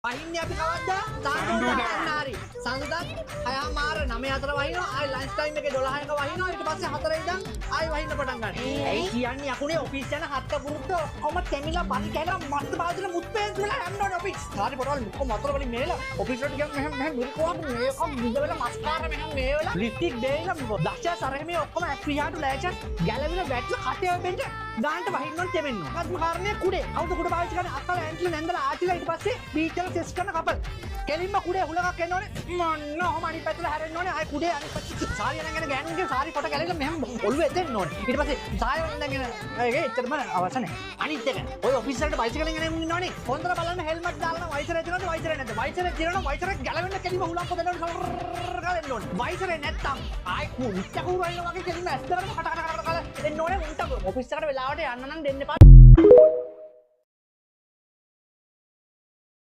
Pahinnya අපි කවද්ද? සාන්දුදා සාන්දුදා අයා මාර 9 4 වහිනවා ආයි ලන්ච් ටයිම් එකේ 12 ක වහිනවා ඊට පස්සේ 4 ඉඳන් ආයි වහින්න පටන් ගන්නවා. ඒ කියන්නේ යකුනේ ඔෆිස් යන හත්ත පුරුද්ද ඔක්කොම තෙමිලා බරි කැලා මස්ත බාදින මුත්පේන්ස් වල යන්න ඕනේ ඔෆිස්. හරි පොරවල් මොකම මතර වලින් මේලා ඔෆිස් වලට ගියම මෙහෙම මිරිකුවක් මේකම් විදවල මස්කාර මෙහෙම මේවලා ලිප්ටික් දෙයිලා දක්ෂයා සරහෙමේ ඔක්කොම ක්‍රියාට ලෑචස් ගැලවිලා වැටලා කටේ වෙන්න ගානට වහින්න තෙමෙන්න ඕන. අත්ම කාරණේ කුඩේ. කවුද කුඩ පාවිච්චි කරන්නේ? අක්කලා ඇන්ට්ලි නැන්දලා ආටිලා ඊට පස්සේ බීච් වල සෙස් කරන කපල්. කෙලින්ම කුඩේ හුලකක් එන්න ඕනේ. මොන්න ඔහම අනිත් පැත්තට හැරෙන්න ඕනේ. ආයි කුඩේ අනිත් පැත්තට සාරිය නැගෙන ගෑනුන්ගේ සාරි කොට ගැලවිලා මෙහෙම ඔළුවේ දෙන්න ඕනේ. ඊට පස්සේ සාරිය නැගෙන ඒක එච්චරම අවශ්‍ය නැහැ. අනිත් එක. ඔය ඔෆිස් වලට බයිසිකලෙන් යන ඉන්නවනේ. හොඳට බලන්න හෙල්මට් දාලා වයිසරේ තියනවද වයිසරේ නැද්ද? වයිසරේ තියනවා වයිසරේ ගැලවෙන්න කෙලින්ම හුලක් දෙන්න ඕනේ. ගලන්න ඕනේ. වයිසරේ නැත්තම් ආයි කුඩ කුරයින වගේ කෙලින්ම ඇස්තරම කට කට කට එන්න ඕනේ. උන්ට ඔෆිස් එකට වෙලාවට යන්න නම් දෙන්න එපා.